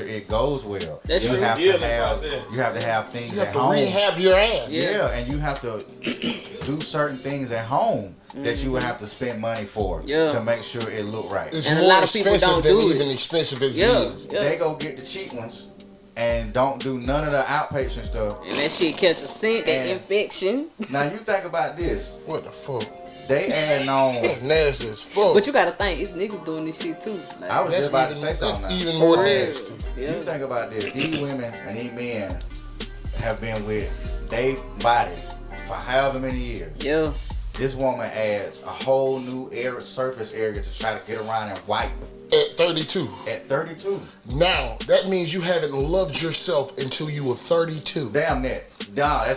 sure it goes well. That's you true. have to have things You have at to home. rehab your ass. Yeah, and you have to do certain things at home that you would have to spend money for to make sure it look right. It's and more a lot of people don't than do even it. expensive as it is. They go get the cheap ones and don't do none of the outpatient stuff. And that shit catch a scent, that And infection. Now you think about this. What the fuck? They adding on. That's nasty as fuck. But you gotta think, it's niggas doing this shit too. Like, I was just about to say something. That's even now. more nasty. Yeah. You think about this. These women and these men have been with their body for however many years. Yeah. This woman adds a whole new surface area to try to get around and wipe. At 32. At 32. Now, that means you haven't loved yourself until you were 32. Damn that. Nah, I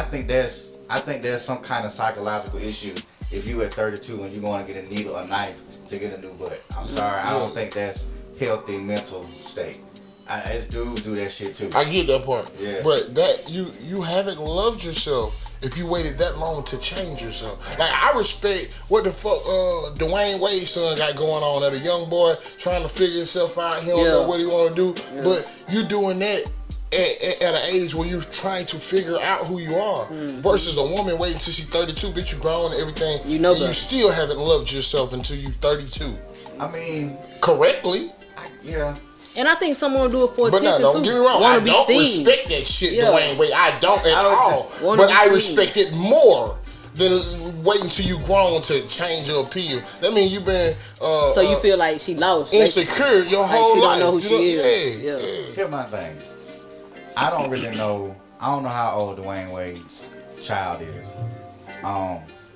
think there's some kind of psychological issue if you at 32 and you're going to get a needle or knife to get a new butt. I'm sorry. I don't think that's healthy mental state. It's dudes do that shit too. I get that part. Yeah. But that you haven't loved yourself if you waited that long to change yourself. Like, I respect what the fuck Dwayne Wade's son got going on. That a young boy trying to figure himself out. He don't know what he want to do. Yeah. But you doing that at an age where you're trying to figure out who you are. Versus a woman waiting until she's 32, bitch, you grown and everything. You know, and you still haven't loved yourself until you're 32. I mean, correctly. Yeah. And I think someone do it for attention too. But no, don't get me wrong. I don't respect that shit, Dwayne Wade. I don't at all. But I respect it more than waiting till you grown to change your appeal. That means you've been so you feel like she lost, insecure your whole life. She don't know who she is. Yeah. Here's my thing. I don't really know. I don't know how old Dwayne Wade's child is.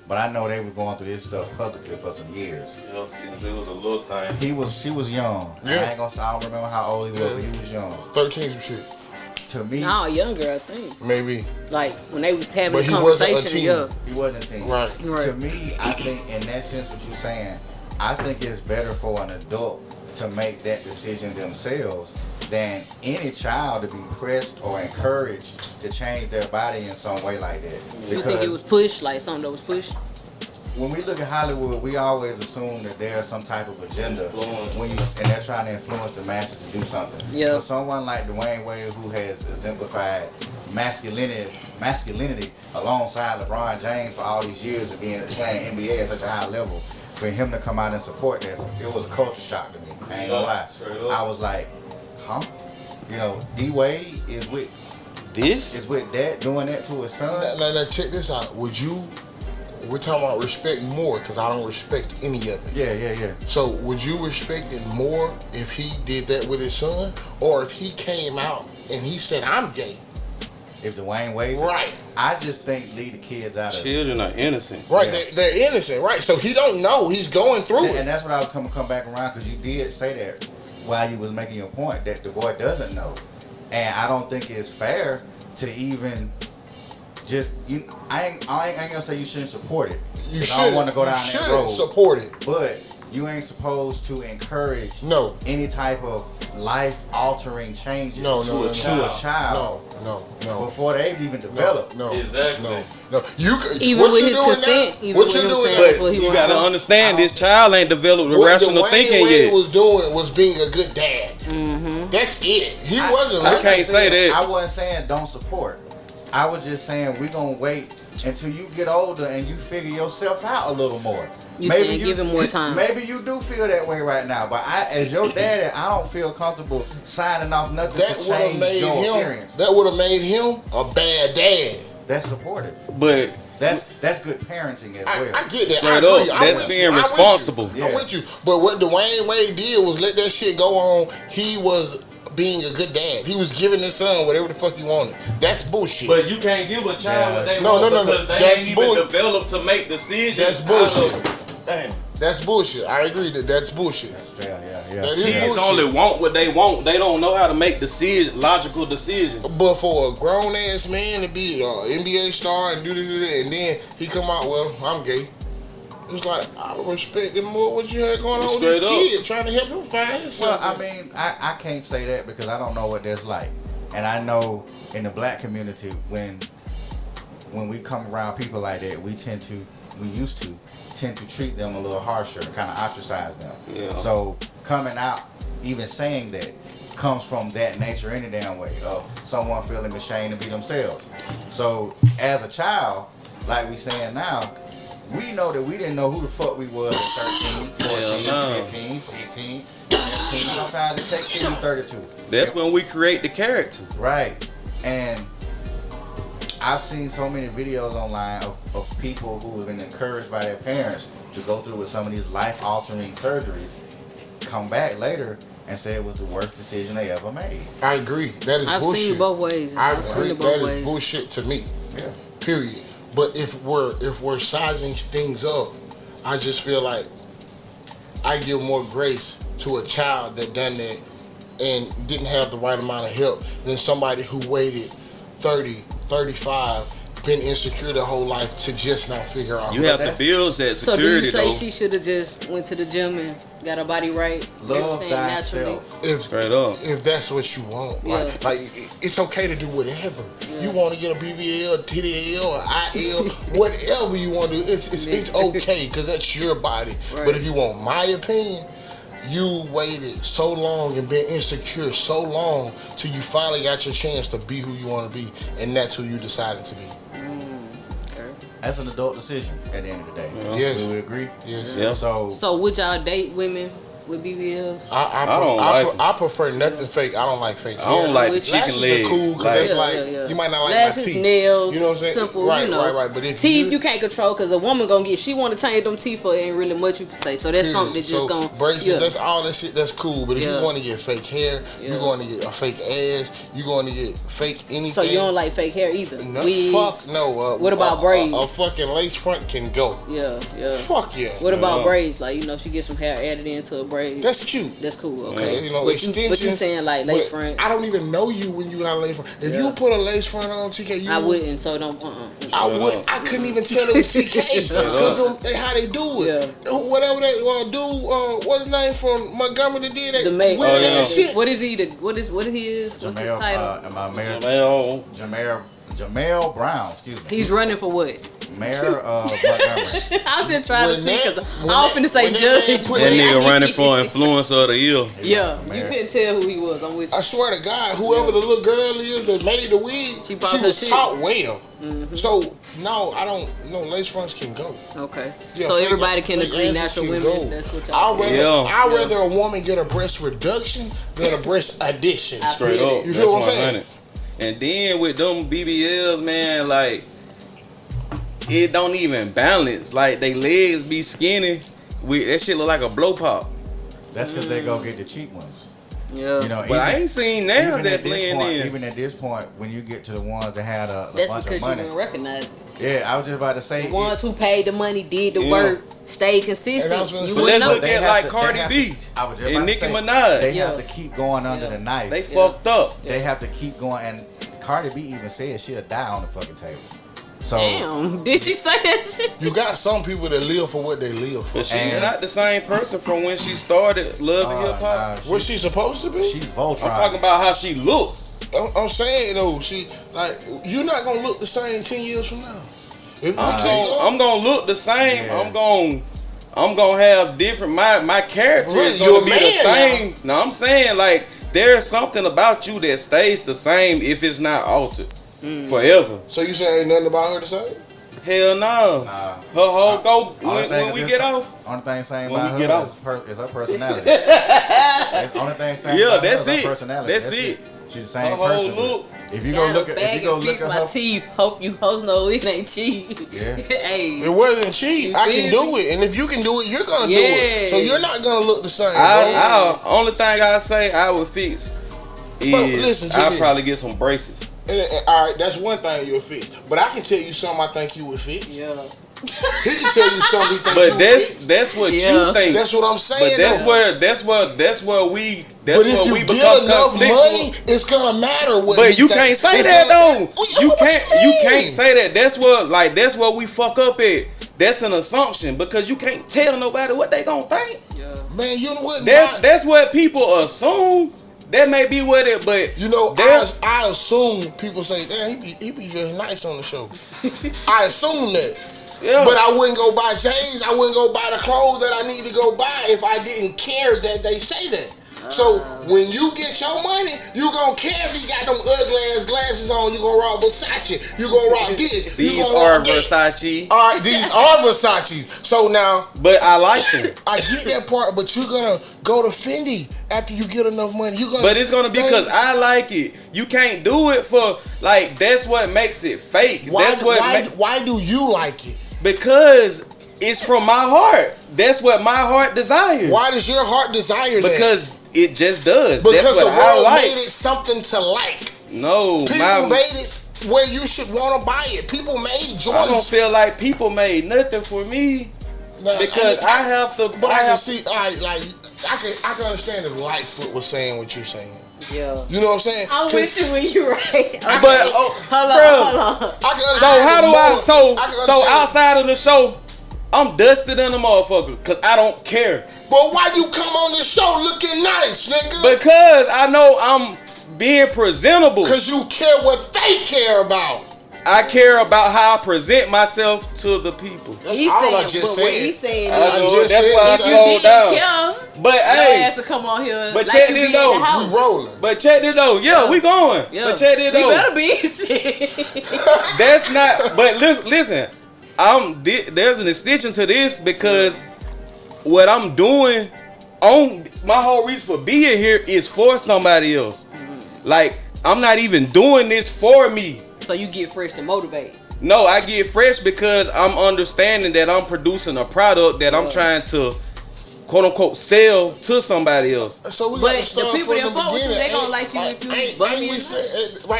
But I know they were going through this stuff publicly for some years. Yeah, since it was a little thing. She was young. I don't remember how old he was, but he was young. 13 some shit. To me, no, younger, I think. Maybe. Like when they was having a conversation, he wasn't a teen. Right. To me, I think in that sense, what you're saying, I think it's better for an adult to make that decision themselves than any child to be pressed or encouraged to change their body in some way like that. You think it was pushed, like something that was pushed? When we look at Hollywood, we always assume that there's some type of agenda and they're trying to influence the masses to do something. Yeah. For someone like Dwayne Wade, who has exemplified masculinity alongside LeBron James for all these years of being playing NBA at such a high level, for him to come out and support that, it was a culture shock to me. I ain't gonna lie. I was like, huh? You know, D-Wade is with that, doing that to his son. Now check this out. We're talking about respect more because I don't respect any of it. Yeah. So would you respect it more if he did that with his son, or if he came out and he said, I'm gay? If Dwayne Wade, right? I just think leave the kids out of children are innocent, right? Yeah. They're innocent, right? So he don't know he's going through it, and that's what I was come back around because you did say that while you was making your point that the boy doesn't know, and I don't think it's fair to even just I ain't gonna say you shouldn't support it. You should. I don't want to go down that road. Support it, but you ain't supposed to encourage any type of life-altering changes to a child. No. Before they've even developed. No. Exactly. No. Even with his consent. What you doing? But you gotta understand, this child ain't developed rational thinking yet. What Dwayne Wade was being a good dad. Mm-hmm. That's it. He wasn't. I can't say that. I wasn't saying don't support. I was just saying we're gonna wait until you get older and you figure yourself out a little more. Maybe give him more time. Maybe you do feel that way right now, but as your daddy, I don't feel comfortable signing off nothing to change your appearance. That would have made him a bad dad. That's supportive, but that's good parenting as well. I get that. Straight up, that's being responsible. I'm with you. But what Dwayne Wade did was let that shit go on. He was being a good dad. He was giving his son whatever the fuck he wanted. That's bullshit. But you can't give a child what they want because they ain't even developed to make decisions. That's bullshit. Damn. That's bullshit. I agree that's bullshit. That's fair, yeah. That is Kids bullshit. only want what they want. They don't know how to make logical decisions. But for a grown ass man to be an NBA star and do this, and then he come out, well, I'm gay. It's like, I would respect him more what you had going on with this kid, trying to help him find something. Well, I mean, I can't say that because I don't know what that's like. And I know in the black community, when we come around people like that, we used to tend to treat them a little harsher, kind of ostracize them. Yeah. So coming out, even saying that, comes from that nature any damn way of someone feeling ashamed to be themselves. So as a child, like we saying now, we know that we didn't know who the fuck we was at 13, 14, 15, 16, 17. Sometimes it takes till you 32. That's when we create the character. Right. And I've seen so many videos online of people who have been encouraged by their parents to go through with some of these life-altering surgeries, come back later and say it was the worst decision they ever made. I agree. That is I've bullshit. seen it both ways. I agree. That ways. is bullshit to me. Yeah. Period. But if we're sizing things up, I just feel like I give more grace to a child that done that and didn't have the right amount of help than somebody who waited 30, 35, been insecure their whole life to just not figure out. You have to build that security. So do you say though. she should have just went to the gym and got her body right? Love everything thyself. Straight up. If that's what you want, Yeah. like it's okay to do whatever. Yeah. You want to get a BBL, TDL, or IL, whatever you want to do. It's okay because that's your body. Right. But if you want my opinion, you waited so long and been insecure so long till you finally got your chance to be who you want to be, and that's who you decided to be. That's an adult decision at the end of the day. Yeah. Yes. Do we agree? Yes. Yeah. So would y'all date women with BBLs? I prefer nothing fake. I don't like fake hair. I don't like the chicken lashes legs. are cool because you might not like lashes, my teeth. nails, you know what I'm saying? simple, right, you know. right. But if teeth you can't control because a woman gonna get, she want to change them teeth for, ain't really much you can say. So that's something that just gonna braces. That's all that shit. That's cool. But if you want to get fake hair, you're going to get a fake ass. You're going to get fake anything. So you don't like fake hair either? No, wigs? fuck no. What about braids? A fucking lace front can go. Yeah. Fuck yeah. What about braids? Like, she get some hair added into a braid. That's cute. That's cool. Okay. Extensions. But you saying like lace front? I don't even know you when you got a lace front. If you put a lace front on TK, I wouldn't. So don't. I would. I couldn't even tell it was TK because how they do it. Yeah. Whatever they do. What's his name from Montgomery that did that? The mayor. Shit. What is he? What is he is? What's his title? Jamel Brown. Excuse me. He's running for what? Mayor of Montgomery. I'm just trying to see because I'm finna say judge. That nigga running for influencer of the year. Yeah, you couldn't tell who he was. I'm with you. I swear to God, whoever the little girl is that made the wig, she was taught well. Mm-hmm. So no, I don't. No, lace fronts can go. Okay. Yeah, so everybody can agree. Natural women. Go. That's what y'all. I'd rather a woman get a breast reduction than a breast addition. Straight up. You feel what I'm saying? And then with them BBLs, man, like it don't even balance. Like they legs be skinny. That shit look like a blow pop. That's because they go get the cheap ones. Yeah. But I ain't seen now that blend in. Even at this point, when you get to the ones that had a that's bunch because of money, you didn't recognize it. Yeah, I was just about to say the ones who paid the money, did the work, stayed consistent. So let's look at like Cardi B and Nicki Minaj. They have to keep going under the knife. They fucked up. They have to keep going, and Cardi B even said she'll die on the fucking table. So, damn, did she say that shit? You got some people that live for what they live for. But she's not the same person from when she started Love and Hip Hop. What's she supposed to be? She's Voltron. I'm talking about how she looks. I'm saying though, you're not gonna look the same 10 years from now. I'm gonna look the same. Yeah. I'm gonna have different. My character is gonna be the same. No, I'm saying like there's something about you that stays the same if it's not altered forever. So you saying ain't nothing about her the same? Hell no. Her whole go when we get off. Only thing saying about her is her personality. Only thing saying about her is her personality. That's it. She's the same person. Look. If you go look at my teeth, hope you hoes know it ain't cheap. Yeah. Hey. It wasn't cheap. I can do it, and if you can do it, you're gonna do it. So you're not gonna look the same. Only thing I say I would fix is I'll probably get some braces. And, all right, that's one thing you'll fix. But I can tell you something I think you would fix. Yeah. He can tell you something he thinks but that's what you think. That's what I'm saying. But that's where we but if you get enough money, it's gonna matter what. But you can't say that though. You can't say that. That's what we fuck up at. That's an assumption because you can't tell nobody what they gonna think. Yeah. Man, you know what? That's what people assume. That may be what it, but I assume people say, "Damn, he be just nice on the show." I assume that. Yeah. But I wouldn't go buy chains. I wouldn't go buy the clothes that I need to go buy if I didn't care that they say that. So when you get your money, you gonna care if you got them ugly ass glasses on. You gonna rock Versace. You gonna rock this. These are Versace. All right, these are Versace. So now, but I like them. I get that part, but you're gonna go to Fendi after you get enough money. But it's gonna be because I like it. You can't do it for like that's what makes it fake. Why do you like it? Because it's from my heart. That's what my heart desires. Why does your heart desire that? Because it just does. Because that's what the world I like. made it something to like. No, people made it where you should want to buy it. People made Jordans. I don't feel like people made nothing for me because I have to. But I can see, I can understand if Lightfoot was saying what you're saying. Yeah. You know what I'm saying? I'm with you when you're right. But hold on. So how do I? So outside of the show, I'm dusted in the motherfucker because I don't care. But why you come on this show looking nice, nigga? Because I know I'm being presentable. Because you care what they care about. I care about how I present myself to the people. That's all I just said. What he's saying that's is, why I slowed down. Care, but hey, has to come on here. But like check this though. We rolling. But check this though. Yeah, we going. Yeah. But check this though. We better be shit. That's not. But listen. There's an extension to this because what I'm doing on my whole reason for being here is for somebody else. Like I'm not even doing this for me. So you get fresh and motivated. No, I get fresh because I'm understanding that I'm producing a product that I'm trying to quote unquote sell to somebody else. So we but got to start the people from that fuck with you, they gonna like you if you bum you.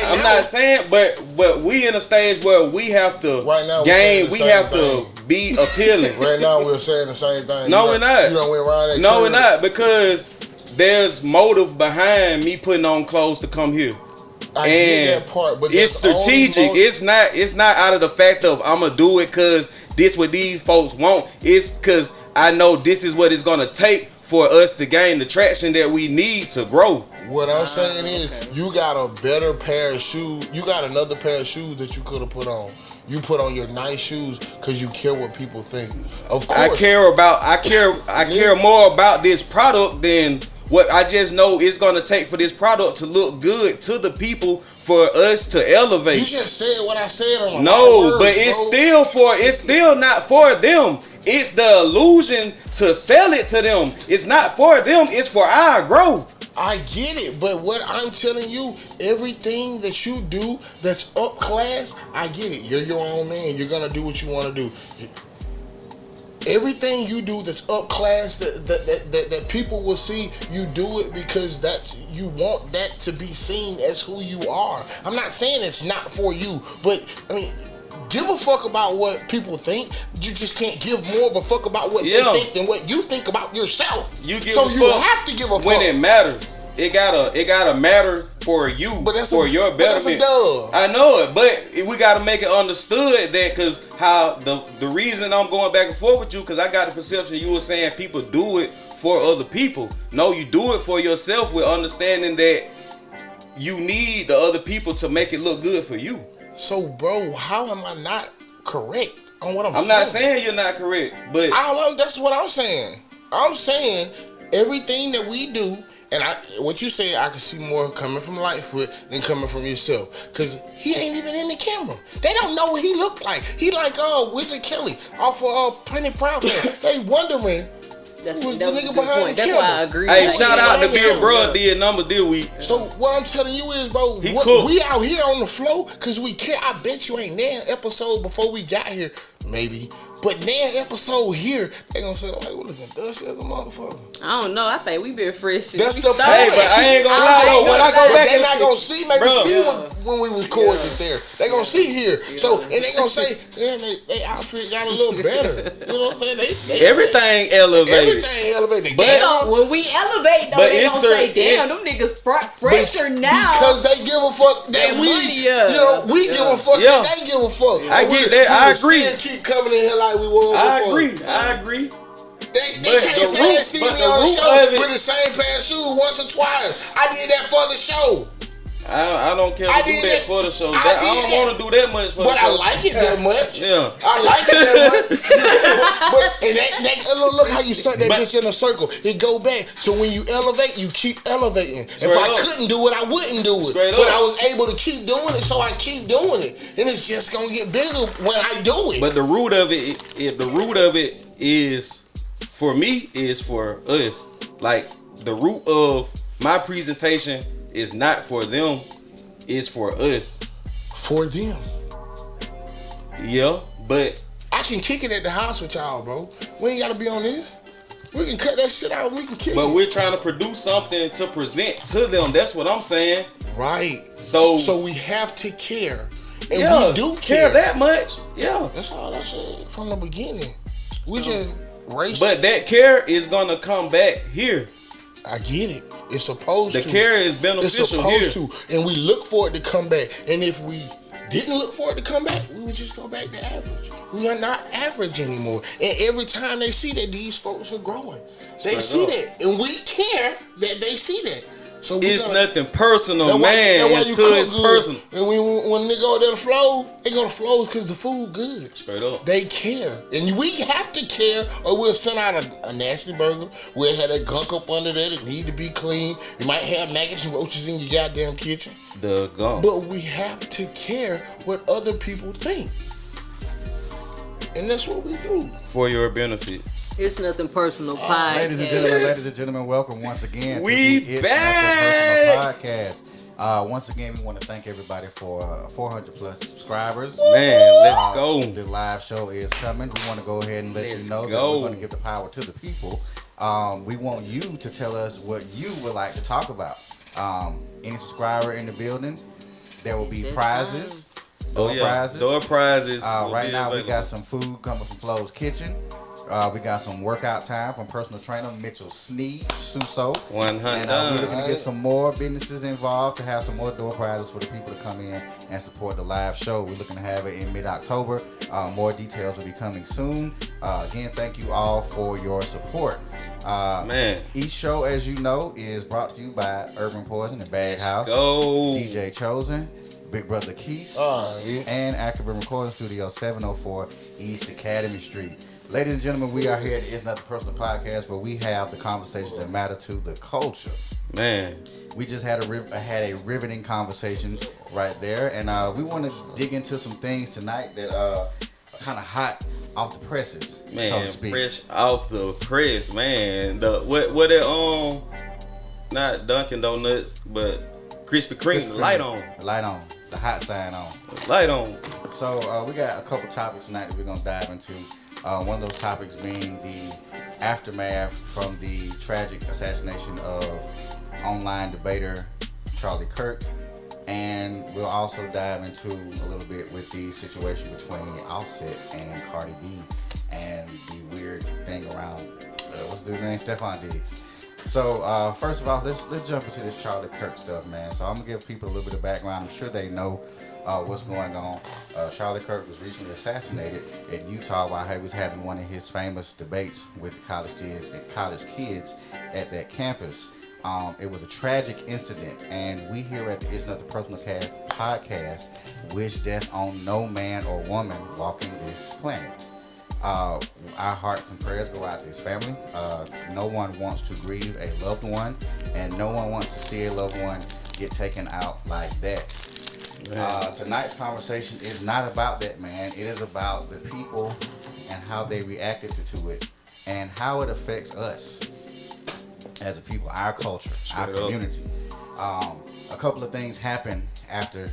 I'm not saying, but we in a stage where we have to gain, we have to be appealing. Right now we're saying the same thing. No, we're not. You don't went around that. No, we're not because there's motive behind me putting on clothes to come here. I get that part, but it's strategic. It's not out of the fact of I'm gonna do it because this what these folks want. It's because I know this is what it's gonna take for us to gain the traction that we need to grow. What I'm saying is, you got a better pair of shoes. You got another pair of shoes that you could have put on. You put on your nice shoes because you care what people think. Of course, I care more about this product than what I just know it's gonna take for this product to look good to the people for us to elevate. You just said what I said on no, but it's still not for them. It's the illusion to sell it to them. It's not for them. It's for our growth. I get it, but what I'm telling you, everything that you do that's up class, I get it. You're your own man. You're gonna do what you want to do. Everything you do that's up class, that people will see, you do it because you want that to be seen as who you are. I'm not saying it's not for you, but I mean, give a fuck about what people think. You just can't give more of a fuck about what they think than what you think about yourself. You have to give a fuck when it matters. It gotta matter for you, but for your betterment. I know it, but we gotta make it understood that because how the reason I'm going back and forth with you because I got the perception you were saying people do it for other people. No, you do it for yourself with understanding that you need the other people to make it look good for you. So, bro, how am I not correct on what I'm saying? I'm not saying you're not correct, but that's what I'm saying. I'm saying everything that we do. And what you say, I can see more coming from Lightfoot than coming from yourself. Because he ain't even in the camera. They don't know what he looked like. He like, Wizard Kelly off of Plenty Proud. They wondering who's the nigga behind the camera. That's why I agree. Hey, shout out to Big Bro did number deal week. So what I'm telling you is, bro, we out here on the flow because we care. I bet you ain't there episode before we got here, maybe. But now episode here, they gonna say, like, what is it, dusty as a motherfucker? I don't know. I think we been fresh. That's the point. Hey, but I ain't gonna lie though. When I go back, they not gonna see. Maybe see when we recorded it there. They gonna see here. So and they gonna say, yeah, they outfit got a little better. You know what I'm saying? They everything elevated. Everything elevated. But when we elevate, though, they gonna say, damn, them niggas fresher now. Because they give a fuck that we, we give a fuck that they give a fuck. I get that. I agree. Keep coming in here like we were before. I agree. They can't say they see me on the show with the same pair of shoes once or twice. I did that for the show. I don't care to do that for the show. I don't want to do that much for the show. But I like it that much. Yeah. I like it that much. Look how you set that bitch in a circle. It go back. So when you elevate, you keep elevating. If I couldn't do it, I wouldn't do it. But I was able to keep doing it, so I keep doing it. And it's just going to get bigger when I do it. But the root of it is, for me, is for us. Like, the root of my presentation is not for them, it's for us. For them. Yeah, but I can kick it at the house with y'all, bro. We ain't gotta be on this. We can cut that shit out and we can kick it. But we're trying to produce something to present to them. That's what I'm saying. Right. So we have to care. And we do care that much. Yeah. That's all I said from the beginning. We just race. But that care is gonna come back here. I get it. It's supposed to. The care is beneficial here. It's supposed to. And we look for it to come back. And if we didn't look for it to come back, we would just go back to average. We are not average anymore. And every time they see that, these folks are growing. They see that. And we care that they see that. So it's nothing personal, man. Until it's personal. And when they go to the flow, they go to flows because the food good. Straight up. They care. And we have to care or we'll send out a nasty burger. We'll have that gunk up under there that need to be clean. You might have maggots and roaches in your goddamn kitchen. The gunk. But we have to care what other people think. And that's what we do. For your benefit. It's Nothing Personal podcast. Ladies and gentlemen, welcome once again. We to the back. It's Nothing Personal podcast. Once again, we want to thank everybody for 400 plus subscribers. Man, let's go. The live show is coming. We want to go ahead and let you know that we're going to give the power to the people. We want you to tell us what you would like to talk about. Any subscriber in the building, there will be prizes. Door prizes. Right now, we got some food coming from Flo's Kitchen. We got some workout time from personal trainer Mitchell Suso. 100. And we're looking to get some more businesses involved to have some more door prizes for the people to come in and support the live show. We're looking to have it in mid-October. More details will be coming soon. Again, thank you all for your support. Man. Each show, as you know, is brought to you by Urban Poison and Bag House. Go. DJ Chosen, Big Brother Keese, and Active Recording Studio, 704 East Academy Street. Ladies and gentlemen, we are here at It's Nothing Personal podcast where we have the conversations that matter to the culture. Man. We just had a riveting conversation right there, and we want to dig into some things tonight that are kind of hot off the presses, man, so to speak. Fresh off the press, man. Not Dunkin' Donuts, but Krispy Kreme. The light on. The light on. The hot sign on. Light on. So we got a couple topics tonight that we're gonna dive into. One of those topics being the aftermath from the tragic assassination of online debater Charlie Kirk, and we'll also dive into a little bit with the situation between Offset and Cardi B and the weird thing around what's the dude's name, Stephon Diggs. So first of all, let's jump into this Charlie Kirk stuff, man. So I'm gonna give people a little bit of background. I'm sure they know what's going on. Charlie Kirk was recently assassinated in Utah while he was having one of his famous debates with college kids at that campus. It was a tragic incident, and we here at the It's Nothing Personal podcast wish death on no man or woman walking this planet. Our hearts and prayers go out to his family. No one wants to grieve a loved one, and no one wants to see a loved one get taken out like that. Tonight's conversation is not about that, man. It is about the people and how they reacted to it and how it affects us as a people, our culture, our community. A couple of things happened after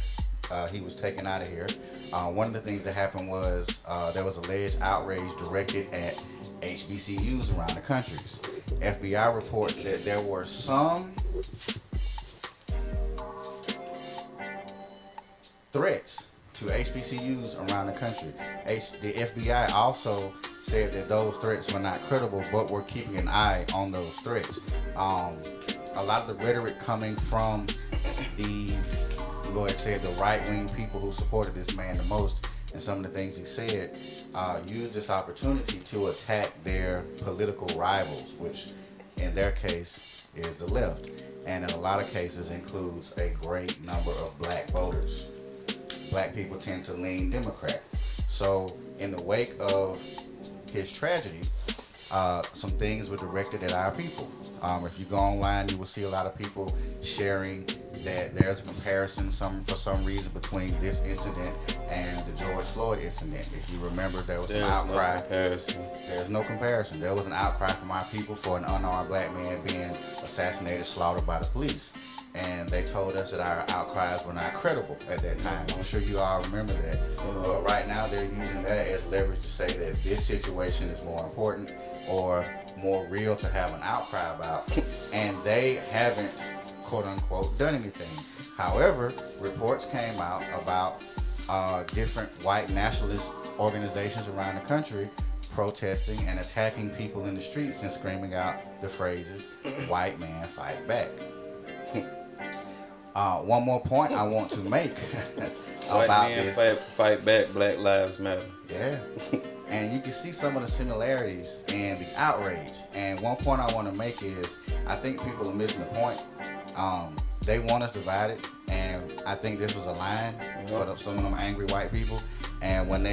he was taken out of here. One of the things that happened was there was alleged outrage directed at HBCUs around the country. FBI reports that there were some threats to HBCUs around the country. The FBI also said that those threats were not credible, but were keeping an eye on those threats. A lot of the rhetoric coming from the right-wing people who supported this man the most, and some of the things he said, used this opportunity to attack their political rivals, which in their case is the left, and in a lot of cases includes a great number of black voters. Black people tend to lean Democrat. So in the wake of his tragedy, some things were directed at our people. If you go online, you will see a lot of people sharing that there's a comparison for some reason between this incident and the George Floyd incident. If you remember, there was an outcry. There's no comparison. There was an outcry from our people for an unarmed black man being assassinated, slaughtered by the police. And they told us that our outcries were not credible at that time. I'm sure you all remember that. But right now they're using that as leverage to say that this situation is more important or more real to have an outcry about. And they haven't, quote unquote, done anything. However, reports came out about different white nationalist organizations around the country protesting and attacking people in the streets and screaming out the phrases, "White man, fight back." One more point I want to make about this. Fight back, Black Lives Matter. Yeah. And you can see some of the similarities and the outrage. And one point I want to make is I think people are missing the point. They want us divided, and I think this was a line for some of them angry white people. And when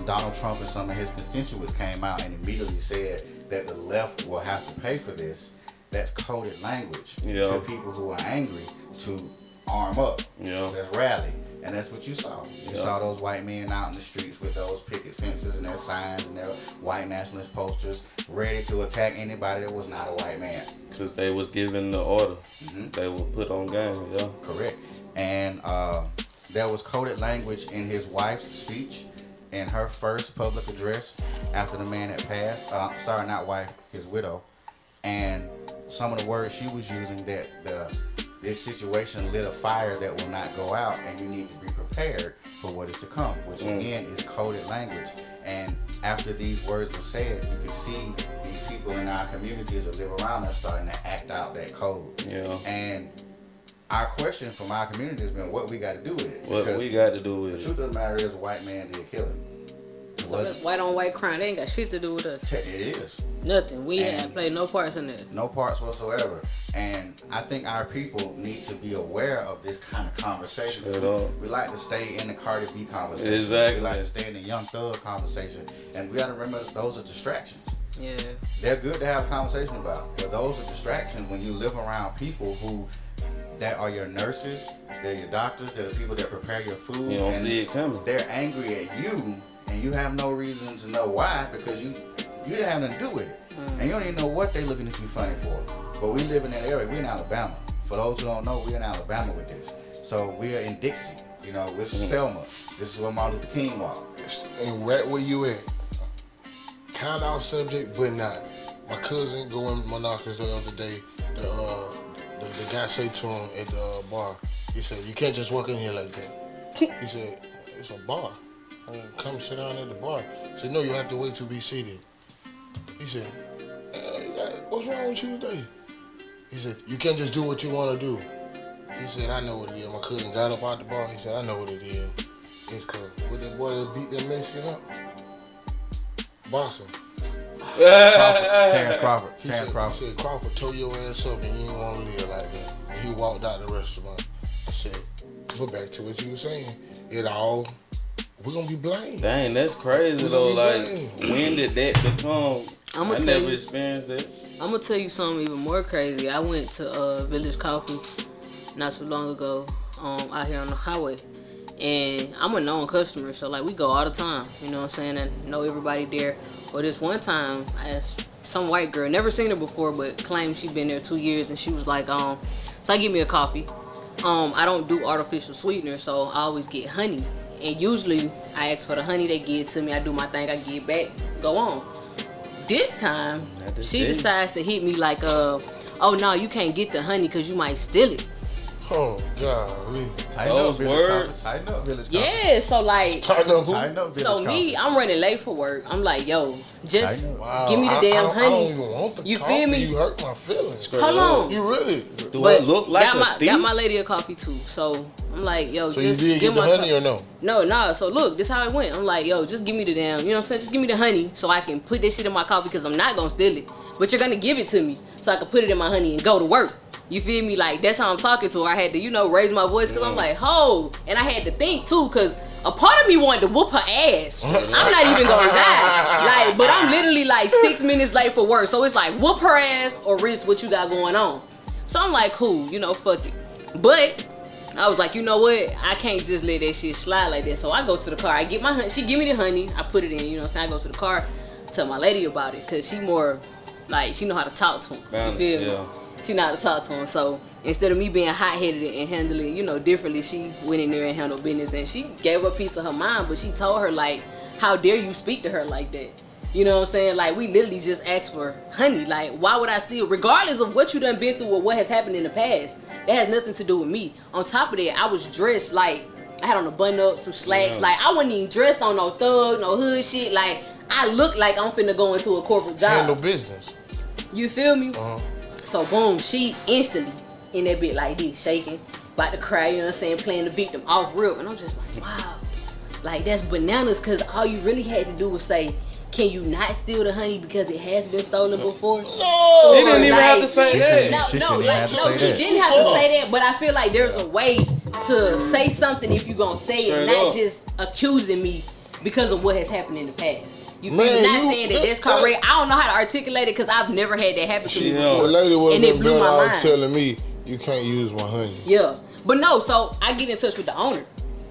Donald Trump and some of his constituents came out and immediately said that the left will have to pay for this, that's coded language to people who are angry to arm up. Let's rally. And that's what you saw. You saw those white men out in the streets with those picket fences and their signs and their white nationalist posters ready to attack anybody that was not a white man. Because they was given the order. They were put on game, Correct. And there was coded language in his wife's speech in her first public address after the man had passed. Sorry, not wife, his widow. And some of the words she was using that this situation lit a fire that will not go out, and you need to be prepared for what is to come, which again is coded language. And after these words were said, you could see these people in our communities that live around us starting to act out that code. And our question from our community has been what we got to do with it. What we got to do with it. The truth of the matter is a white man did kill him. So that's white on white crime. They ain't got shit to do with us. It is. Nothing. We ain't played no parts in that. No parts whatsoever. And I think our people need to be aware of this kind of conversation. We like to stay in the Cardi B conversation. Exactly. We like to stay in the Young Thug conversation. And we got to remember that those are distractions. Yeah. They're good to have a conversation about. But those are distractions when you live around people that are your nurses, they're your doctors, they're the people that prepare your food. You don't see it coming. They're angry at you, and you have no reason to know why because you didn't have nothing to do with it. And you don't even know what they're looking at you funny for. But we live in that area. We're in Alabama. For those who don't know, we're in Alabama with this. So we're in Dixie. We're Selma. This is where Martin Luther King walked. And right where you at. Kind of off subject, but not. My cousin going Monarchs the other day. The guy said to him at the bar, he said, "You can't just walk in here like that." He said, "It's a bar. Come sit down at the bar." He said, "No, you have to wait to be seated." He said, "What's wrong with you today?" He said, "You can't just do what you want to do." He said, "I know what it is." My cousin got up out the bar. He said, "I know what it is. It's cause with that boy that beat that Mexican up, Boston." Terrence Crawford. He said, "Crawford tore your ass up and you didn't want to live like that." And he walked out the restaurant. I said, "But back to what you were saying. We're going to be blamed." Dang, that's crazy though. Like, when did that become? I never experienced that. I'm going to tell you something even more crazy. I went to Village Coffee not so long ago out here on the highway. And I'm a known customer, so like we go all the time. You know what I'm saying? And know everybody there. But this one time, I asked some white girl, never seen her before, but claimed she'd been there 2 years, and she was like, so I give me a coffee. I don't do artificial sweetener, so I always get honey. And usually I ask for the honey, they give it to me, I do my thing, I give it back, go on. This time, she decides to hit me like, "Oh no, you can't get the honey because you might steal it." Oh, golly. Those words. I know Village Coffee. Yeah, so like, I know Village so me, I'm running late for work. I'm like, yo, just Wow, give me the damn honey. I don't even want the You coffee. feel me? You hurt my feelings. Hold on. You really? Do it look like a thief? Got my lady a coffee too. So I'm like, yo, So just you did give get the my honey or no? No. So look, this how it went. I'm like, yo, just give me the damn, you know what I'm saying? Just give me the honey so I can put this shit in my coffee because I'm not gonna steal it. But you're gonna give it to me. so I could put it in my honey and go to work. You feel me? Like, that's how I'm talking to her. I had to, raise my voice because I'm like, ho. And I had to think, too, because a part of me wanted to whoop her ass. I'm not even going to die. Like, but I'm literally, 6 minutes late for work. So it's like, whoop her ass or risk what you got going on. So I'm like, cool, fuck it. But I was like, you know what? I can't just let that shit slide like that. So I go to the car. I get my honey. She give me the honey. I put it in, I go to the car, tell my lady about it. Because she more, she know how to talk to him. You feel me? She know how to talk to him. So instead of me being hot-headed and handling, differently, she went in there and handled business. And she gave her a piece of her mind, but she told her, how dare you speak to her like that? You know what I'm saying? We literally just asked for honey. Why would I steal? Regardless of what you done been through or what has happened in the past, that has nothing to do with me. On top of that, I was dressed I had on a button-up, some slacks. Yeah. I wasn't even dressed on no thug, no hood shit. I look like I'm finna go into a corporate job. Handle business. You feel me? Uh-huh. So boom, she instantly in that bit like this, shaking, about to cry, you know what I'm saying, playing the victim off rip. And I'm just like, wow. That's bananas, because all you really had to do was say, can you not steal the honey because it has been stolen before? No! She didn't even have to say that. She didn't have to say that, but I feel like there's a way to say something if you're going to say it, not just accusing me because of what has happened in the past. You feel me? Not saying that that's correct. I don't know how to articulate it because I've never had that happen to me before. The lady wasn't and it blew my mind. Telling me you can't use my honey. Yeah. But no, so I get in touch with the owner.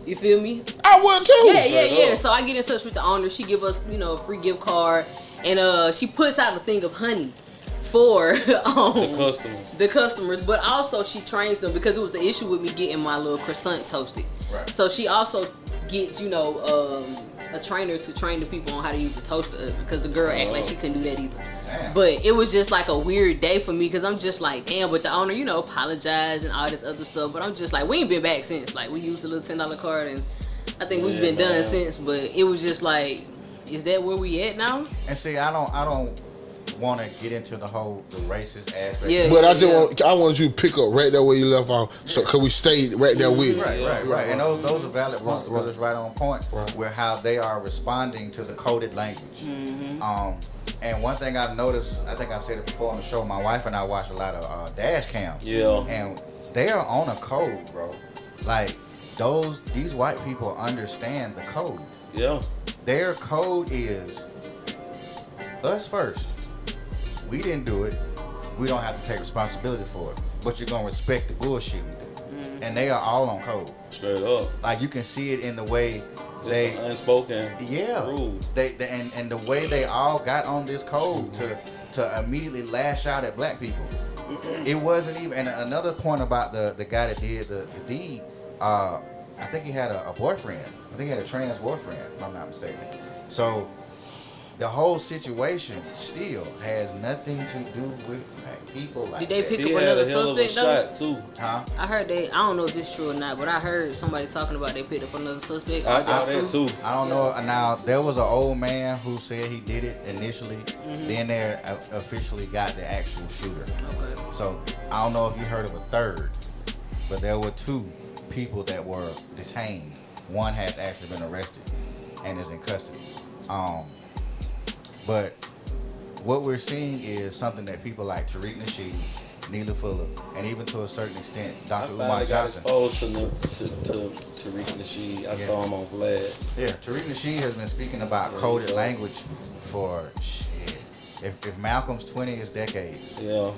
You feel me? I would too. Yeah. So I get in touch with the owner. She give us, a free gift card. And she puts out a thing of honey for the customers. But also she trains them because it was an issue with me getting my little croissant toasted. Right. So she also gets, a trainer to train the people on how to use a toaster because the girl act like she couldn't do that either. Damn. But it was just a weird day for me because I'm just like, damn, but the owner, apologized and all this other stuff. But I'm just like, we ain't been back since. We used a little $10 card and I think we've been done since. But it was just like, is that where we at now? And see, I don't want to get into the racist aspect. Yeah, but I wanted you to pick up right there where you left off, so cause we stayed right there with you. Right. And those are valid points, because it's right on point with how they are responding to the coded language. Mm-hmm. And one thing I've noticed, I think I've said it before on the show, my wife and I watch a lot of dash cam. Yeah. And they are on a code, bro. These white people understand the code. Yeah. Their code is us first. We didn't do it. We don't have to take responsibility for it. But you're going to respect the bullshit we do. Mm-hmm. And they are all on code. Straight up. You can see it in the way they unspoken rules. And the way they all got on this code to immediately lash out at black people. It wasn't even. And another point about the guy that did the deed, I think he had a boyfriend. I think he had a trans boyfriend, if I'm not mistaken. So the whole situation still has nothing to do with black people. Did they pick up another suspect though? Too. Huh? I heard I don't know if this is true or not, but I heard somebody talking about they picked up another suspect. I saw that too. I don't know. Now there was an old man who said he did it initially. Mm-hmm. Then they officially got the actual shooter. Okay. So I don't know if you heard of a third, but there were 2 people that were detained. One has actually been arrested and is in custody. But what we're seeing is something that people like Tariq Nasheed, Neely Fuller, and even to a certain extent, Dr. Umar Johnson. I got exposed to Tariq Nasheed. I saw him on Vlad. Yeah, Tariq Nasheed has been speaking about coded language for shit. If Malcolm's 20 is decades. Yeah.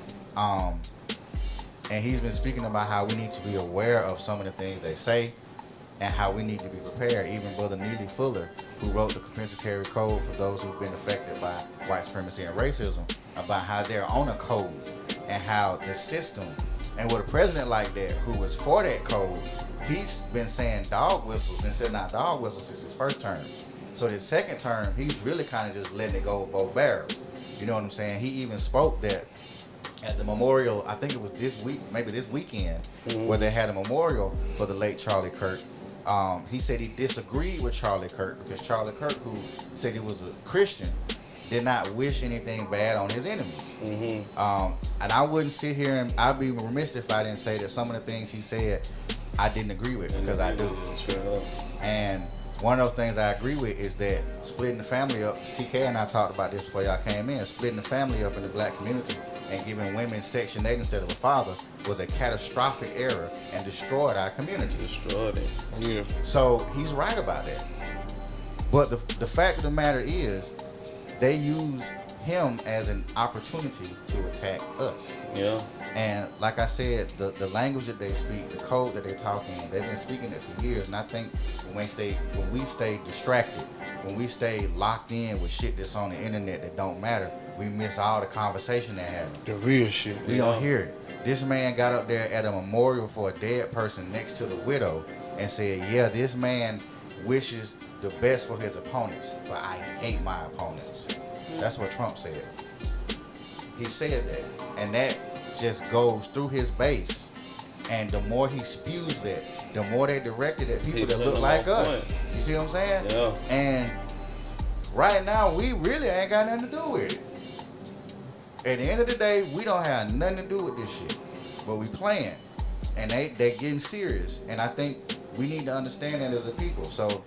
And he's been speaking about how we need to be aware of some of the things they say and how we need to be prepared. Even Brother Neely Fuller, who wrote the compensatory code for those who've been affected by white supremacy and racism, about how they're on a code and how the system, and with a president like that who was for that code, he's been saying dog whistles, been sending out dog whistles since his first term. So his second term, he's really kind of just letting it go with both barrels. You know what I'm saying? He even spoke that at the memorial, I think it was this week, maybe this weekend, where they had a memorial for the late Charlie Kirk. He said he disagreed with Charlie Kirk because Charlie Kirk, who said he was a Christian, did not wish anything bad on his enemies. Mm-hmm. And I wouldn't sit here and I'd be remiss if I didn't say that some of the things he said I didn't agree with, because I do. And one of those things I agree with is that splitting the family up, TK and I talked about this before y'all came in, splitting the family up in the black community and giving women Section 8 instead of a father was a catastrophic error and destroyed our community. Destroyed it. Yeah. So he's right about that. But the fact of the matter is, they use him as an opportunity to attack us. Yeah. And like I said, the language that they speak, the code that they talk in, they've been speaking it for years. And I think when we stay distracted, when we stay locked in with shit that's on the internet that don't matter, we miss all the conversation that happens. The real shit. We don't hear it. This man got up there at a memorial for a dead person next to the widow and said, yeah, this man wishes the best for his opponents, but I hate my opponents. That's what Trump said. He said that. And that just goes through his base. And the more he spews that, the more they directed at people that look like us. You see what I'm saying? Yeah. And right now, we really ain't got nothing to do with it. At the end of the day, we don't have nothing to do with this shit. But we playing. And they getting serious. And I think we need to understand that as a people. So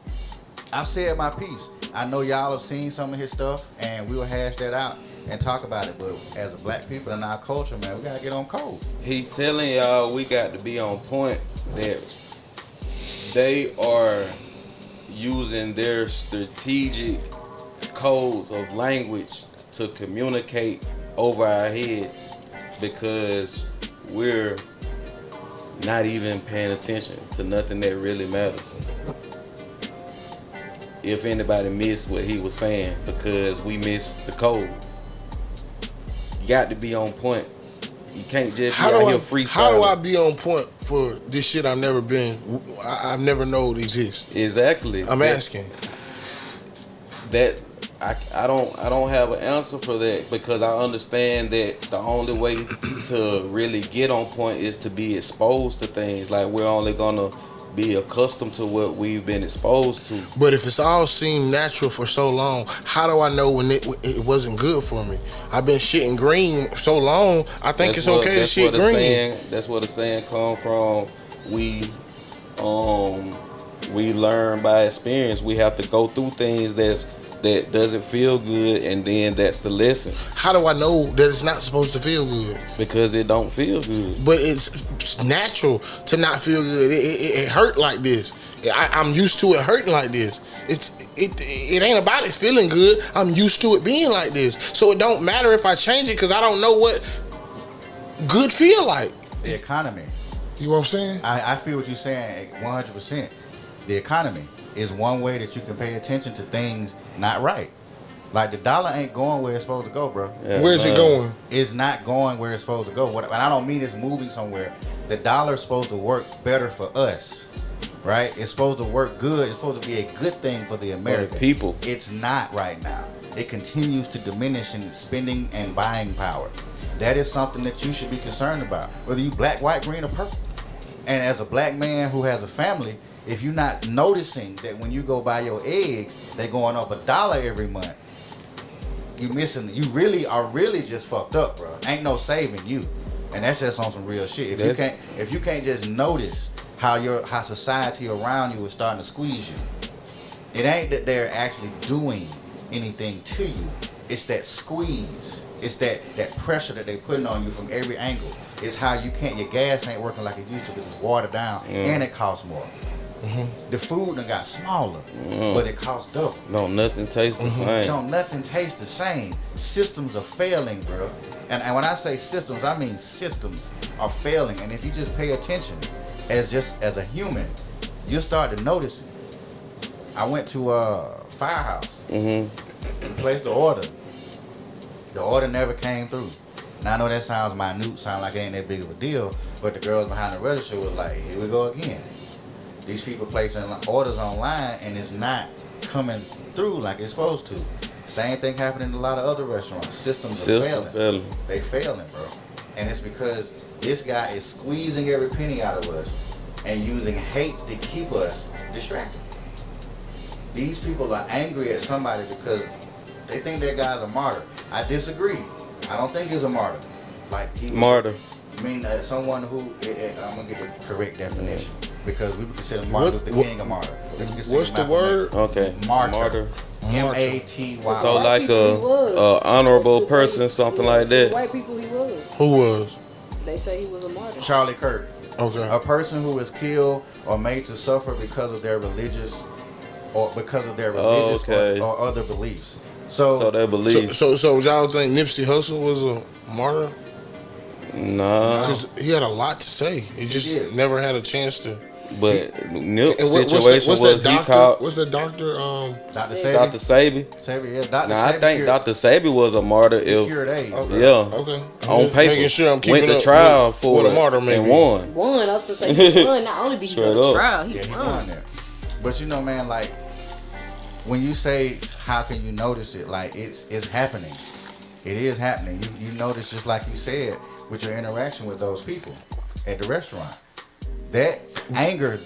I've said my piece. I know y'all have seen some of his stuff, and we'll hash that out and talk about it. But as a black people in our culture, man, we gotta get on code. He's telling y'all we got to be on point, that they are using their strategic codes of language to communicate over our heads, because we're not even paying attention to nothing that really matters. If anybody missed what he was saying, because we missed the codes. You got to be on point. You can't just be out here freestyling. How do I be on point for this shit I've never known exists? Exactly. I'm asking. That I don't have an answer for that, because I understand that the only way to really get on point is to be exposed to things. Like, we're only gonna be accustomed to what we've been exposed to. But if it's all seemed natural for so long, how do I know when it wasn't good for me? I've been shitting green so long, I think it's okay to shit green. That's where the saying come from. We learn by experience. We have to go through things that doesn't feel good, and then that's the lesson. How do I know that it's not supposed to feel good? Because it don't feel good. But it's natural to not feel good. It hurt like this. I'm used to it hurting like this. It ain't about it feeling good. I'm used to it being like this. So it don't matter if I change it, because I don't know what good feel like. The economy. You know what I'm saying? I feel what you're saying 100%. The economy is one way that you can pay attention to things not right. Like, the dollar ain't going where it's supposed to go, bro. Yeah, where's it going? It's not going where it's supposed to go. And I don't mean it's moving somewhere. The dollar's supposed to work better for us, right? It's supposed to work good. It's supposed to be a good thing for the American people. It's not right now. It continues to diminish in spending and buying power. That is something that you should be concerned about, whether you black, white, green, or purple. And as a black man who has a family, if you're not noticing that when you go buy your eggs, they're going up $1 every month, you really are just fucked up, bro. Ain't no saving you. And that's just on some real shit. If you can't just notice how society around you is starting to squeeze you, it ain't that they're actually doing anything to you. It's that squeeze. It's that pressure that they're putting on you from every angle. It's how your gas ain't working like it used to, because it's watered down and it costs more. Mm-hmm. The food done got smaller, but it costs double. Don't nothing taste the same. Don't nothing taste the same. Systems are failing, bro. And when I say systems, I mean systems are failing. And if you just pay attention as a human, you'll start to notice it. I went to Firehouse and placed the order. The order never came through. Now I know that sounds minute, sound like it ain't that big of a deal, but the girls behind the register was like, here we go again. These people placing orders online and it's not coming through like it's supposed to. Same thing happening in a lot of other restaurants. Systems are failing. They failing, bro. And it's because this guy is squeezing every penny out of us and using hate to keep us distracted. These people are angry at somebody because they think that guy's a martyr. I disagree. I don't think he's a martyr. Martyr. I mean, someone who, I'm going to get the correct definition, because we would consider Martin Luther King a martyr. What's the word? Okay. Martyr. MATY. So like a honorable person, something like that. White people he was. Who was? They say he was a martyr. Charlie Kirk. Okay. A person who is killed or made to suffer because of their religious or or other beliefs. So they believe. So y'all think Nipsey Hussle was a martyr? Nah. Because he had a lot to say. He just never had a chance to. But Nip's situation was he called. What's the doctor? Dr. Sabi. Dr. Sabi. Yeah, Dr. Now Sabi I think Dr. Sabi was a martyr if cured AIDS. Okay. Yeah. Okay. On paper. Making sure I'm keeping went to up trial with for what a martyr may and be. won. One, I was gonna say he won. Not only did he go to trial, he He won. won there. But you know, man, like when you say how can you notice it, like it's happening. It is happening. You notice just like you said with your interaction with those people at the restaurant. That anger,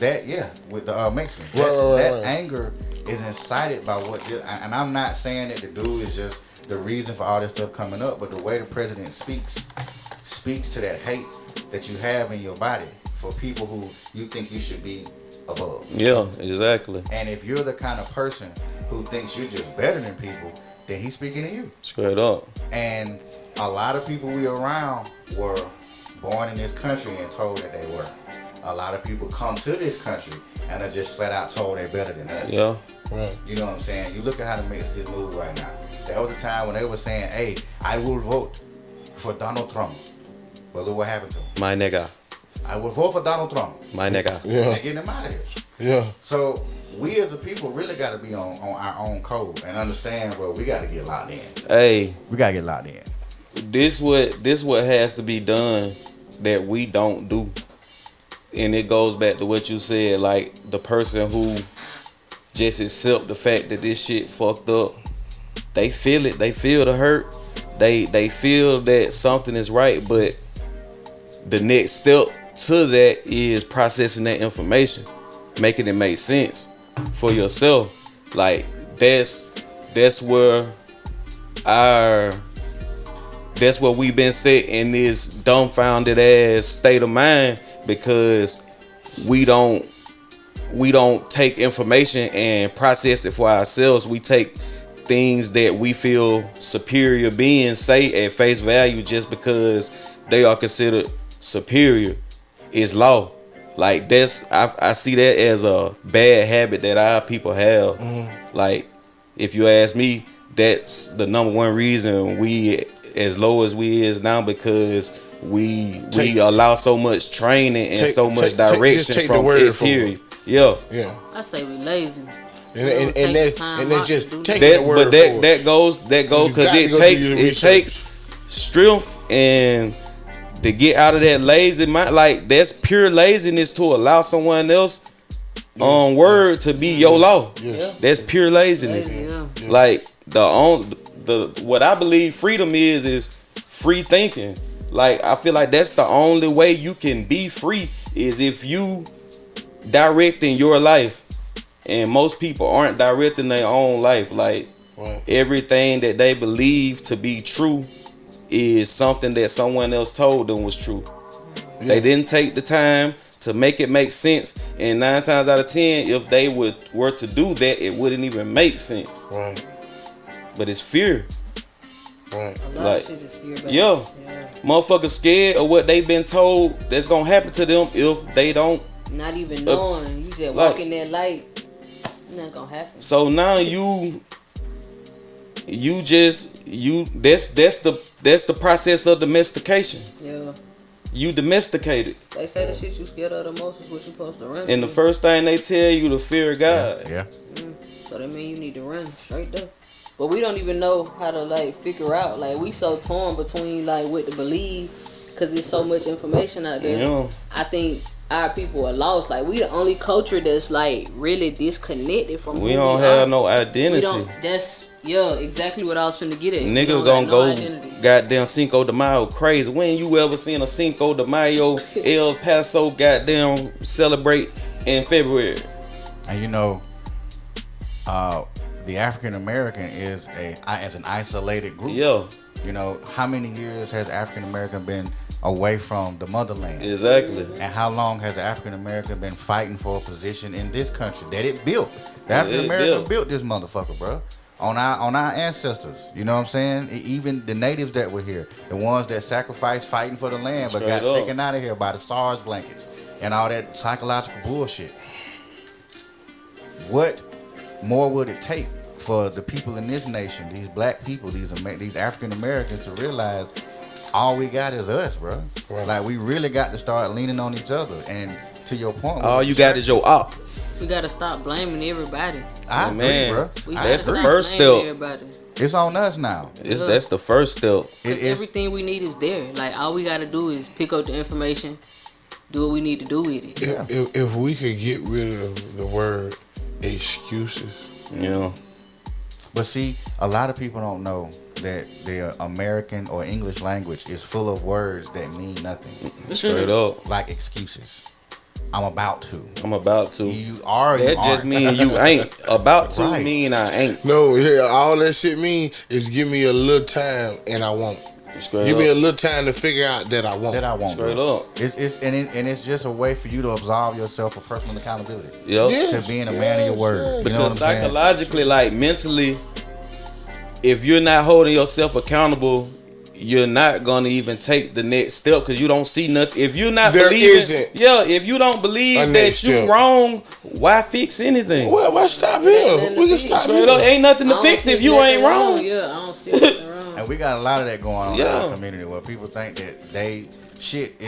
with the Mexicans. That anger is incited by what, and I'm not saying that the dude is just the reason for all this stuff coming up, but the way the president speaks to that hate that you have in your body for people who you think you should be above. Yeah, exactly. And if you're the kind of person who thinks you're just better than people, then he's speaking to you. Straight up. And a lot of people we around were born in this country and told that they were. A lot of people come to this country and are just flat out told they're better than us. Yeah. Right. You know what I'm saying? You look at how the Mexicans move right now. There was a time when they were saying, hey, I will vote for Donald Trump. But look what happened to him. My nigga. I will vote for Donald Trump. My nigga. Yeah. They're getting him out of here. Yeah. So we as a people really got to be on our own code and understand, well, we got to get locked in. Hey. We got to get locked in. This what has to be done that we don't do. And it goes back to what you said, like the person who just accept the fact that this shit fucked up. They feel it. They feel the hurt. They feel that something is right, but the next step to that is processing that information, making it make sense for yourself. Like that's where we've been set in this dumbfounded ass state of mind, because we don't take information and process it for ourselves. We take things that we feel superior beings say at face value just because they are considered superior is law. Like I see that as a bad habit that our people have. Mm-hmm. Like if you ask me, that's the number one reason we as low as we is now, because we allow so much training and so much direction from exterior. Yeah. I say we lazy. And that's just taking the word. But that goes because it takes strength and to get out of that lazy mind. Like that's pure laziness to allow someone else on word to be your law. Yeah. That's pure laziness. Yeah. Like what I believe freedom is free thinking. Like I feel like that's the only way you can be free is if you directing your life. And most people aren't directing their own life. Like everything that they believe to be true is something that someone else told them was true. Yeah. They didn't take the time to make it make sense. And 9 times out of 10, if they were to do that, it wouldn't even make sense. Right. But it's fear. Right. A lot of shit is fear based. Yeah. Motherfuckers scared of what they've been told that's gonna happen to them if they don't. Not even knowing. You just walk in that light. Not gonna happen. So now that's the process of domestication. Yeah. You domesticated. They say the shit you scared of the most is what you supposed to run. And the first thing they tell you to fear God. Yeah. So that means you need to run straight up. But we don't even know how to like figure out. Like we so torn between like what to believe, because there's so much information out there. Yeah. I think our people are lost. Like we the only culture that's like really disconnected from. We don't have no identity. We don't. That's exactly what I was finna get at. Nigga gonna go goddamn Cinco de Mayo crazy. When you ever seen a Cinco de Mayo El Paso goddamn celebrate in February? And you know, the African American is an isolated group. Yeah. You know, how many years has African American been away from the motherland? Exactly. And how long has the African American been fighting for a position in this country that it built? The African American built this motherfucker, bro. on our ancestors. You know what I'm saying? Even the natives that were here, the ones that sacrificed fighting for the land but got taken out of here by the SARS blankets and all that psychological bullshit. What more would it take for the people in this nation, these black people, these African Americans, to realize all we got is us, bro? Right. Like, we really got to start leaning on each other. And to your point, all you got is your op. We gotta stop blaming everybody. I agree, bro. That's the first step. Everybody. It's on us now. That's the first step. Everything we need is there. Like, all we gotta do is pick up the information, do what we need to do with it. If we could get rid of the word excuses. Yeah. But see, a lot of people don't know that the American or English language is full of words that mean nothing. Straight up. Like excuses. I'm about to. You are. That just mean you ain't. About to right. Mean I ain't. No, all that shit mean is give me a little time and I won't. Give me a little time to figure out that I won't. Straight up. It's just a way for you to absolve yourself of personal accountability. Yep. To being a man of your word. Because you know what I'm psychologically, saying? like mentally, if you're not holding yourself accountable, you're not gonna even take the next step because you don't see nothing. If you're not if you don't believe that you're wrong, why fix anything? Well, why stop here? We can stop here. Ain't nothing to fix if you ain't wrong. Yeah, I don't see nothing wrong. And we got a lot of that going on in our community where people think that they shit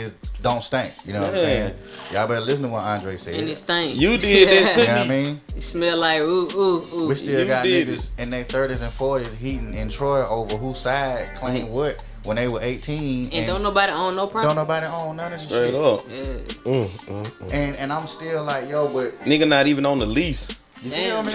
don't stink. You know what I'm saying? Y'all better listen to what Andre said. And it stink. You did that to me. You know what I mean? It smell like ooh. We still got niggas in their 30s and 40s heating in Troy over whose side claimed what when they were 18. And don't nobody own no property. Don't nobody own none of the shit. Straight up. And I'm still like, yo, but nigga not even on the lease. You feel me?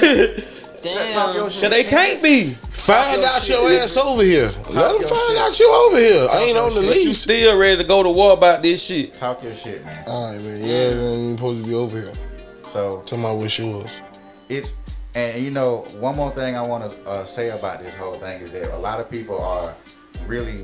Damn. Cause they can't be. Find out your ass over here. Let them find out you over here. I ain't on the lease. You still ready to go to war about this shit? Talk your shit, man. All right, man. Yeah, ain't supposed to be over here. So tell me what's yours. And you know, one more thing I want to say about this whole thing is that a lot of people are really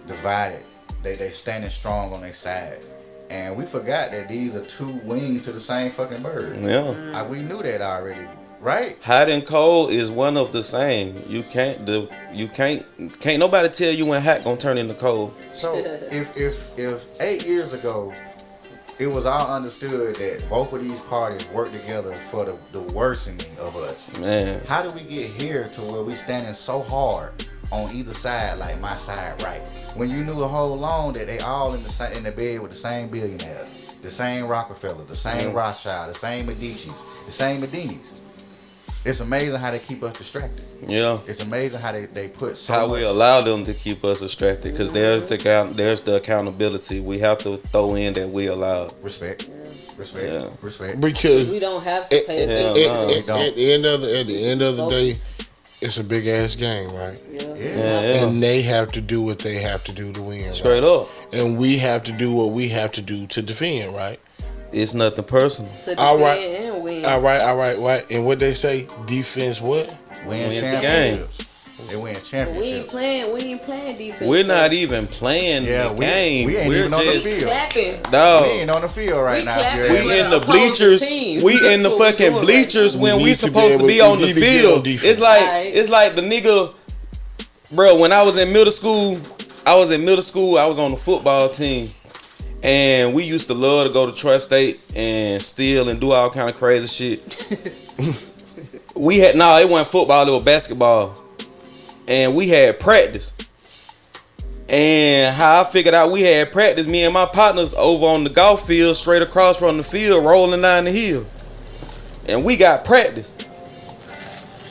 divided. They standing strong on their side. And we forgot that these are two wings to the same fucking bird. Yeah. We knew that already, right? Hot and cold is one of the same. Can't nobody tell you when hot gonna turn into cold. So if 8 years ago it was all understood that both of these parties work together for the worsening of us, man, how did we get here to where we standing so hard on either side, like my side right, when you knew the whole long that they all in the bed with the same billionaires, the same Rockefeller, the same Rothschild, the same Medicis, the same Medinis. It's amazing how they keep us distracted. Yeah, it's amazing how they put so how much. We allow them to keep us distracted because there's the accountability. We have to throw in that we allow respect. Because we don't have to pay attention. At the end of the day, it's a big ass game, right? Yeah. And they have to do what they have to do to win. Straight up. And we have to do what we have to do to defend, right? It's nothing personal. All right. And what they say, defense what? Wins the game. They win championships. We ain't playing defense. We're not even playing the game. We ain't even on the field. Clapping. No. We ain't on the field right now. We in the bleachers. We in the fucking bleachers when we supposed to be on the field. It's like the nigga, bro. When I was in middle school, I was on the football team. And we used to love to go to Troy State and steal and do all kind of crazy shit. It wasn't football, it was basketball. And we had practice. And how I figured out we had practice, me and my partners over on the golf field, straight across from the field, rolling down the hill. And we got practice.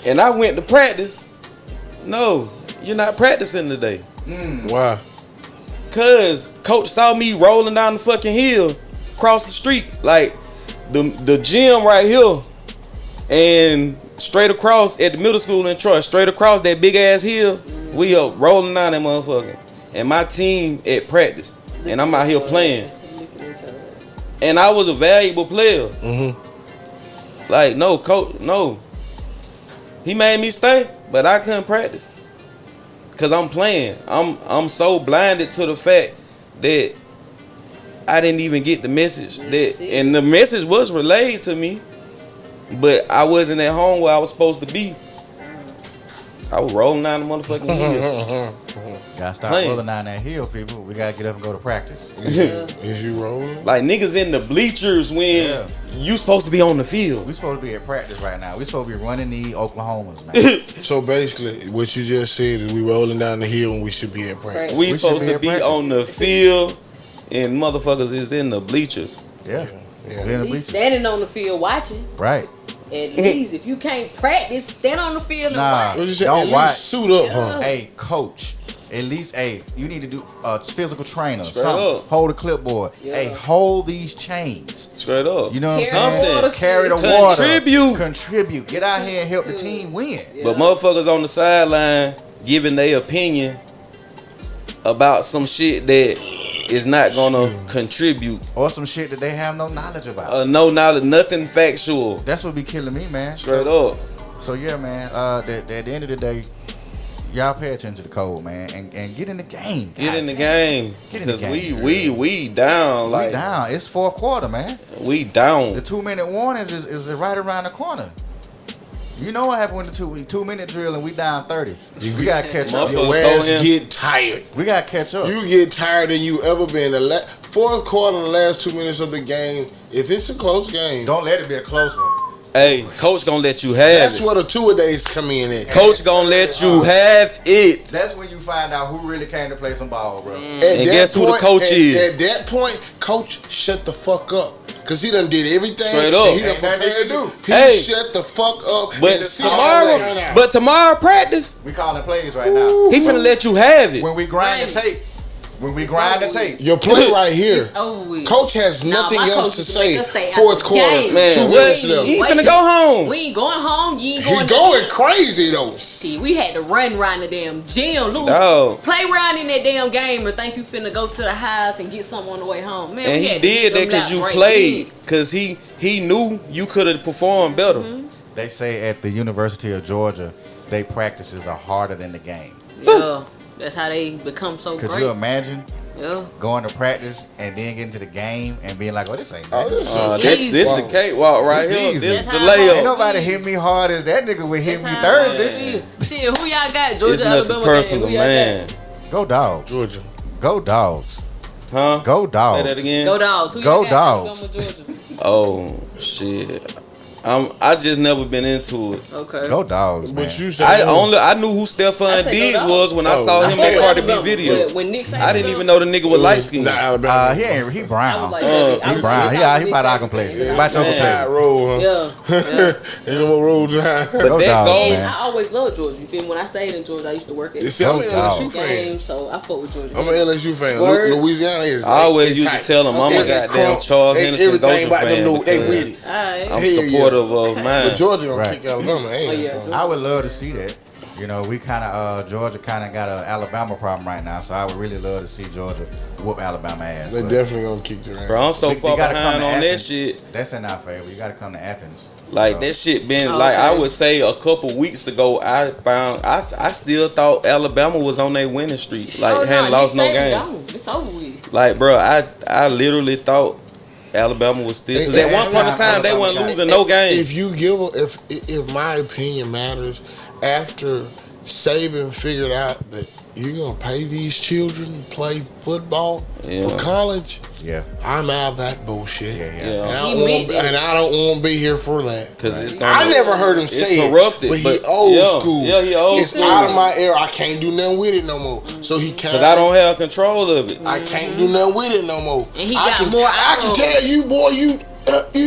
And I went to practice. No, you're not practicing today. Why? Cause coach saw me rolling down the fucking hill, across the street, like the gym right here, and straight across at the middle school in Troy, straight across that big ass hill, we up rolling down that motherfucker. And my team at practice, and I'm out here playing. And I was a valuable player. Like no coach, no. He made me stay, but I couldn't practice. Cause I'm playing. I'm so blinded to the fact that I didn't even get the message. And the message was relayed to me, but I wasn't at home where I was supposed to be. I was rolling down the motherfucking hill. Gotta stop Playing. rolling down that hill, people. We gotta get up and go to practice. Is you rolling? Like niggas in the bleachers when you supposed to be on the field. We supposed to be at practice right now. We supposed to be running the Oklahomas, man. So basically, what you just said is we rolling down the hill when we should be at practice. We We supposed should be to at be practice. on the field, and motherfuckers is in the bleachers. Yeah. Yeah. We in the He's bleachers. standing on the field watching. Right. At least if you can't practice, stand on the field and Nah. watch. What you say? Don't At least watch. suit up, huh? Hey, coach. At least, hey, you need to do physical trainer. Straight Something. up. Hold a clipboard. Yeah. Hey, hold these chains. Straight up. You know what Carry I'm saying? the water, Carry the Steve. water. Contribute. Get out here and help the team win. But motherfuckers on the sideline giving their opinion about some shit that is not gonna contribute. Or some shit that they have no knowledge about. No knowledge, nothing factual. That's what be killing me, man. Straight up. So yeah, man. At the end of the day, y'all pay attention to the code, man, and get in the game. Get in the game. Get in the Cause game. we down. Like We down. It's fourth quarter, man. we The down. 2-minute warnings is right around the corner. You know what happened with the 2-minute drill and we down 30. We gotta catch up. Motherfucker. Your ass throw in. get tired. We gotta catch up. You get tired than you ever been. The fourth quarter, the last 2 minutes of the game, if it's a close game, Don't let it be a close one. Hey, coach gonna let you have that's it. where the two-a-days come in at. Coach gonna let you have it. That's when you find out who really came to play some ball, bro. At And that guess who the coach is? At that point, coach, shut the fuck up. Cause he done did everything. Straight up. and He done Ain't nothing prepared to do. He Hey. shut the fuck up. But and just see how it turn tomorrow, out. but tomorrow practice, We calling plays right now. he finna let you have it. When we grind the tape. When we grind the tape. Your play right here. It's over with. Coach has Nah, nothing my else coach to used to make say. us stay out Fourth the quarter, game. Man, 2 what? minutes He left. ain't Wait. finna go home. We ain't going home. You ain't He going. going crazy though. Shit, we had to run around the damn gym, lose, Dog. play around in that damn game, and think you finna go to the house and get something on the way home. Man, And we he had to did get that them because laps you right played. then. Because he knew you could have performed better. They say at the University of Georgia, they practices are harder than the game. Yeah, that's how they become so Could great. you imagine Yeah. going to practice and then getting to the game and being like, oh, this ain't Oh, nothing. this This Wow. the cakewalk right It's here. easy. This That's the how I Ain't layup. nobody hit me hard as that nigga would hit That's me how Thursday. it is. Shit, who y'all got? Georgia, It's nothing Alabama, personal, who y'all man. Go dogs. Georgia. Go dogs. Huh? Go Say dogs. that again. Go Dogs. Who Go y'all got? Dogs. Alabama, Georgia. Oh shit. I just never been into it. Okay. Go dogs, man. But you said I knew who I Stephon said Diggs no was when I Oh, saw I him said in Cardi B Alabama, video. but when Nick said I didn't even know the nigga was light skinned. Not Alabama. He brown. I was like, He brown. He probably I can play. About your Tide style. roll, huh? Yeah. Ain't no more roll time. But Go that dogs, goes. And man. I always loved Georgia. You feel me? When I stayed in Georgia, I used to work at See, I'm an Go LSU dogs. fan. games, so I fuck with Georgia. I'm an LSU fan. Word. Louisiana is. I always they used to tight. tell him I'm a Okay. goddamn Charles They- Henderson everything Goshen about them fan. know they because with it. Alright. I'm Hell yeah. supportive of But mine. Georgia gonna Right. kick Alabama. Oh, yeah. I would love to see that. You know, we kind of Georgia kind of got an Alabama problem right now, so I would really love to see Georgia whoop Alabama ass. They But definitely gonna kick their ass. Bro, I'm so we far gotta behind come to on that Athens. shit. That's in our favor. You got to come to Athens. Like So, that shit been Oh, like I okay. would say a couple weeks ago. I still thought Alabama was on their winning streak. Like Oh, hadn't lost no Nick Saban game. gone. It's over with. Like bro, I literally thought Alabama was still because at one point in time they wasn't losing no games. If you give, if my opinion matters, after Saban figured out that you're gonna pay these children to play football Yeah. for college, yeah, I'm out of that bullshit. yeah. Yeah. And He meant it. I don't want to be here for that. Because it's gonna I never heard him it's say corrupted, it, but he but old yeah, school. yeah, he old it's school. out of my era. I can't do nothing with it no more. So he can't. Because I don't have control of it. I can't do nothing with it no more. And he I got can, more I can out of tell you, boy, you.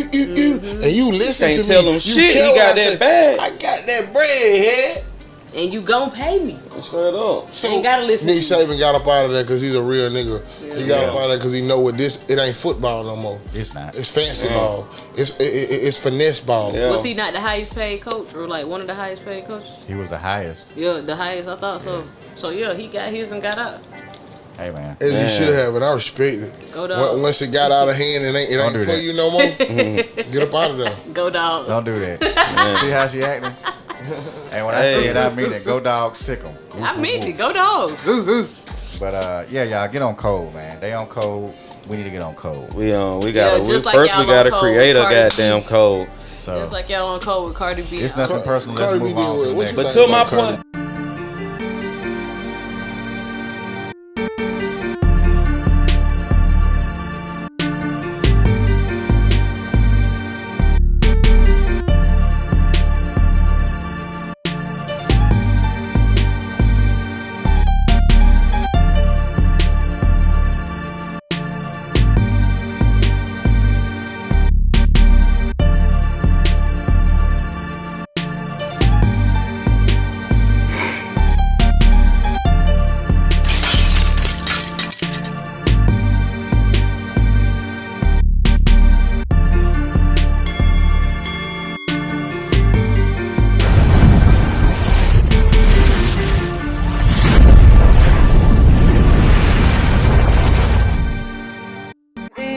And you listen Can't to tell me. him You shit. care He what got I that say. bag. I got that bread head. And you gon' pay me. Straight up. So Ain't gotta listen Nick to you. Saban got up out of there because he's a real nigga. He got up Yeah. out of there because he know what this. It ain't football no more. It's not. It's fancy ball. It's finesse ball. Yeah. Was he not the highest paid coach or like one of the highest paid coaches? He was the highest. Yeah, the highest. I thought so. So yeah, he got his and got out. Hey, man. As Man. he should have, and I respect it. Go Dogs. Once it got out of hand and it Don't ain't do for that. you no more, get up out of there. Go Dogs. Don't do that. See how she acting? And when I Hey. say it, I mean it. Go dogs, sick 'em. I meant it. Go Dogs. Roo, roo. But yeah, y'all get on code, man. They on code. We need to get on code. We gotta Yeah, just like first y'all we gotta on code create a with Cardi B. goddamn code. So Just like y'all on code with Cardi B. it's nothing personal. Let's Cardi B move on did to the what next. you But think to my about Cardi point,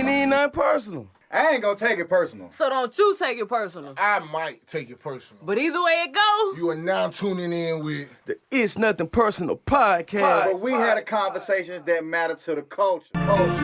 ain't even nothing personal. I ain't gonna take it personal. So don't you take it personal. I might take it personal. But either way it go, You are now tuning in with The It's Nothing Personal podcast. But we had a conversations that matter to the culture.